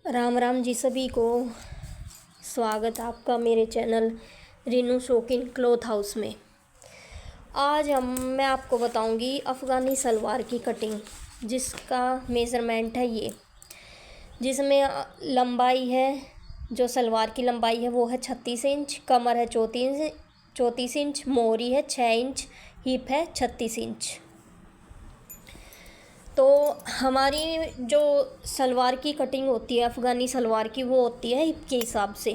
राम राम जी सभी को। स्वागत आपका मेरे चैनल रीनू शौकीन क्लॉथ हाउस में। आज मैं आपको बताऊंगी अफ़गानी सलवार की कटिंग, जिसका मेज़रमेंट है ये, जिसमें लंबाई है, जो सलवार की लंबाई है वो है 36 इंच, कमर है 34 इंच, मोहरी है 6 इंच, हिप है 36 इंच। तो हमारी जो सलवार की कटिंग होती है अफ़गानी सलवार की, वो होती है हिप के हिसाब से।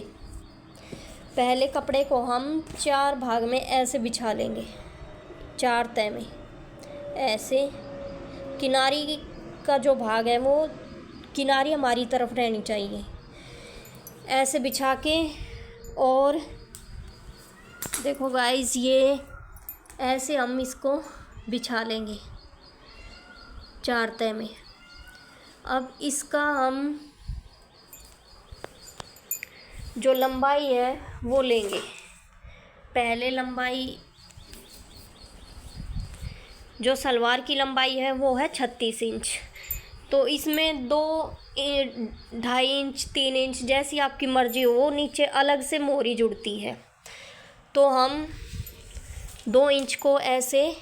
पहले कपड़े को हम 4 भाग में ऐसे बिछा लेंगे, 4 तह में ऐसे। किनारी का जो भाग है वो किनारी हमारी तरफ रहनी चाहिए, ऐसे बिछा के। और देखो गाइस, ये ऐसे हम इसको बिछा लेंगे 4 तह में। अब इसका हम जो लंबाई है वो लेंगे। पहले लंबाई, जो सलवार की लंबाई है वो है 36 इंच। तो इसमें 2.5 इंच 3 इंच जैसी आपकी मर्जी हो, वो नीचे अलग से मोहरी जुड़ती है। तो हम 2 इंच को ऐसे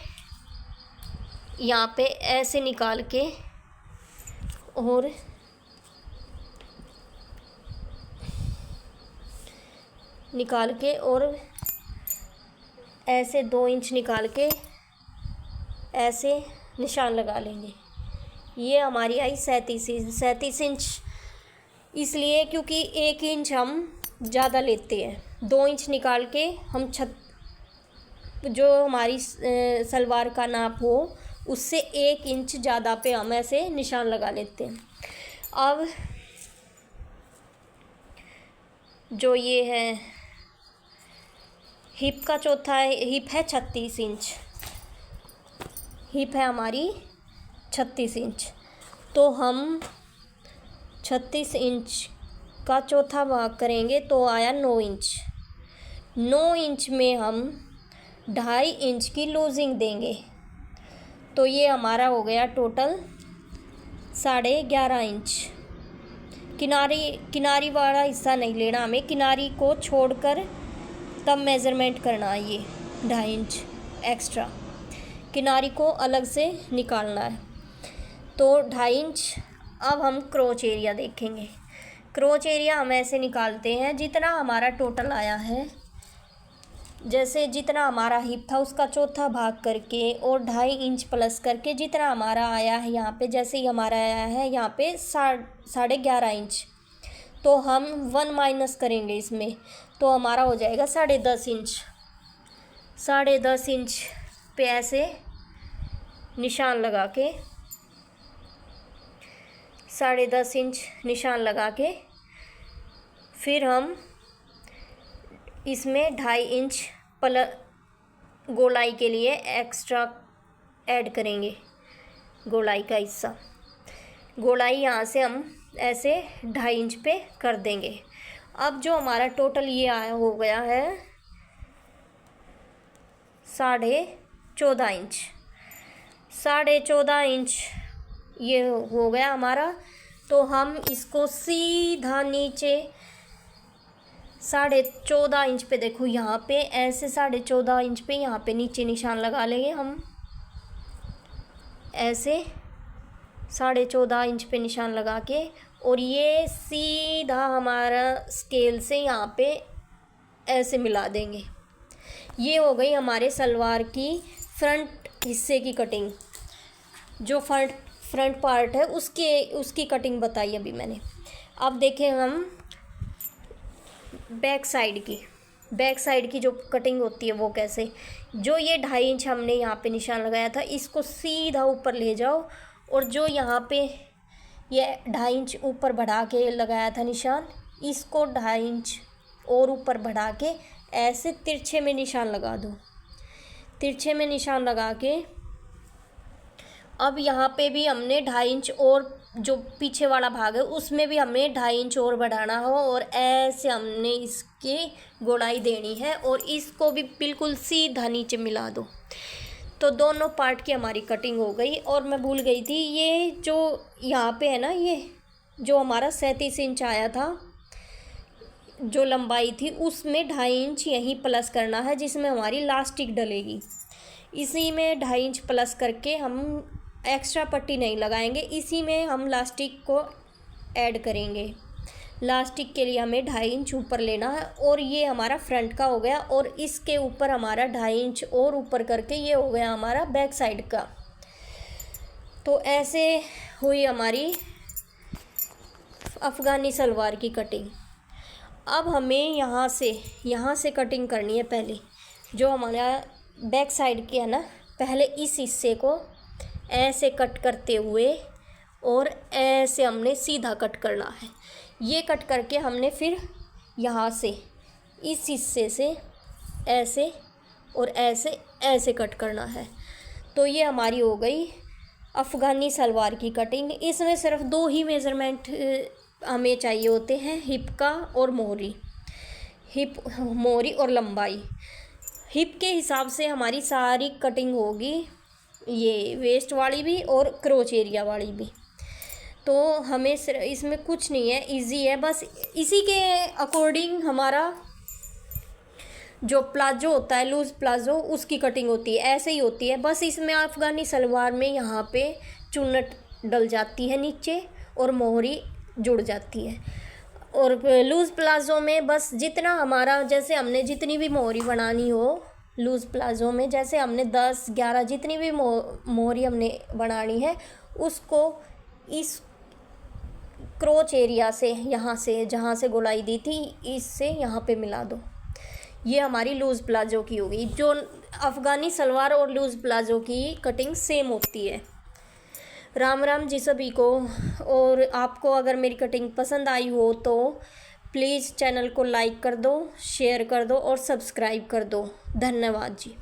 यहाँ पे ऐसे निकाल के और ऐसे 2 इंच निकाल के ऐसे निशान लगा लेंगे। ये हमारी आई 37 इंच, इसलिए क्योंकि 1 इंच हम ज़्यादा लेते हैं। 2 इंच निकाल के हम जो हमारी सलवार का नाप हो उससे 1 इंच ज़्यादा पे हम ऐसे निशान लगा लेते हैं। अब जो ये है हिप का चौथा है, हिप है 36 इंच, हिप है हमारी 36 इंच। तो हम 36 इंच का चौथा भाग करेंगे तो आया 9 इंच। 9 इंच में हम 2.5 इंच की लूजिंग देंगे, तो ये हमारा हो गया टोटल 11.5 इंच। किनारी वाला हिस्सा नहीं लेना हमें, किनारी को छोड़कर तब मेज़रमेंट करना है। ये 2.5 इंच एक्स्ट्रा किनारी को अलग से निकालना है, तो 2.5 इंच। अब हम क्रोच एरिया देखेंगे। क्रोच एरिया हम ऐसे निकालते हैं, जितना हमारा टोटल आया है, जैसे जितना हमारा हिप था उसका चौथा भाग करके और 2.5 इंच प्लस करके जितना हमारा आया है यहाँ पे, जैसे ही हमारा आया है यहाँ पे 11.5 इंच, तो हम 1 माइनस करेंगे इसमें, तो हमारा हो जाएगा 10.5 इंच। 10.5 इंच पे ऐसे निशान लगा के 10.5 इंच निशान लगा के फिर हम इसमें 2.5 इंच गोलाई के लिए एक्स्ट्रा ऐड करेंगे। गोलाई का हिस्सा, गोलाई यहाँ से हम ऐसे 2.5 इंच पे कर देंगे। अब जो हमारा टोटल ये आया हो गया है 14.5 इंच। 14.5 इंच ये हो गया हमारा। तो हम इसको सीधा नीचे 14.5 इंच पे, देखो यहाँ पे ऐसे 14.5 इंच पे यहाँ पे नीचे निशान लगा लेंगे हम, ऐसे 14.5 इंच पे निशान लगा के, और ये सीधा हमारा स्केल से यहाँ पे ऐसे मिला देंगे। ये हो गई हमारे सलवार की फ्रंट हिस्से की कटिंग। जो फ्रंट पार्ट है उसकी कटिंग बताई अभी मैंने। अब देखें हम बैक साइड की जो कटिंग होती है वो कैसे। जो ये 2.5 इंच हमने यहाँ पे निशान लगाया था, इसको सीधा ऊपर ले जाओ, और जो यहाँ पे ये 2.5 इंच ऊपर बढ़ा के लगाया था निशान, इसको 2.5 इंच और ऊपर बढ़ा के ऐसे तिरछे में निशान लगा दो। तिरछे में निशान लगा के अब यहाँ पे भी हमने 2.5 इंच, और जो पीछे वाला भाग है उसमें भी हमें 2.5 इंच और बढ़ाना हो, और ऐसे हमने इसकी गोलाई देनी है, और इसको भी बिल्कुल सीधा नीचे मिला दो। तो दोनों पार्ट की हमारी कटिंग हो गई। और मैं भूल गई थी, ये जो यहाँ पे है ना, ये जो हमारा 37 इंच आया था, जो लंबाई थी, उसमें 2.5 इंच यहीं प्लस करना है, जिसमें हमारी लास्टिक डलेगी। इसी में 2.5 इंच प्लस करके हम एक्स्ट्रा पट्टी नहीं लगाएंगे, इसी में हम लास्टिक को ऐड करेंगे। लास्टिक के लिए हमें 2.5 इंच ऊपर लेना है, और ये हमारा फ्रंट का हो गया, और इसके ऊपर हमारा 2.5 इंच और ऊपर करके ये हो गया हमारा बैक साइड का। तो ऐसे हुई हमारी अफ़गानी सलवार की कटिंग। अब हमें यहाँ से कटिंग करनी है। पहले जो हमारा बैक साइड की है ना, पहले इस हिस्से को ऐसे कट करते हुए और ऐसे हमने सीधा कट करना है। ये कट करके हमने फिर यहाँ से इस हिस्से से ऐसे और ऐसे ऐसे कट करना है। तो ये हमारी हो गई अफ़गानी सलवार की कटिंग। इसमें सिर्फ 2 ही मेज़रमेंट हमें चाहिए होते हैं, हिप का और मोहरी। हिप, मोहरी और लंबाई। हिप के हिसाब से हमारी सारी कटिंग होगी, ये वेस्ट वाली भी और क्रोच एरिया वाली भी। तो हमें इसमें कुछ नहीं है, इजी है। बस इसी के अकॉर्डिंग हमारा जो प्लाजो होता है, लूज़ प्लाजो, उसकी कटिंग होती है, ऐसे ही होती है। बस इसमें अफ़गानी सलवार में यहाँ पे चुन्नट डल जाती है नीचे और मोहरी जुड़ जाती है। और लूज़ प्लाज़ो में बस जितना हमारा, जैसे हमने जितनी भी मोहरी बनानी हो लूज़ प्लाज़ो में, जैसे हमने 10-11 जितनी भी मोहरी हमने बनानी है, उसको इस क्रोच एरिया से, यहाँ से जहाँ से गोलाई दी थी, इससे यहाँ पे मिला दो। ये हमारी लूज़ प्लाज़ो की होगी। जो अफ़गानी सलवार और लूज़ प्लाज़ो की कटिंग सेम होती है। राम राम जी सभी को। और आपको अगर मेरी कटिंग पसंद आई हो तो प्लीज़ चैनल को लाइक कर दो, शेयर कर दो और सब्सक्राइब कर दो। धन्यवाद जी।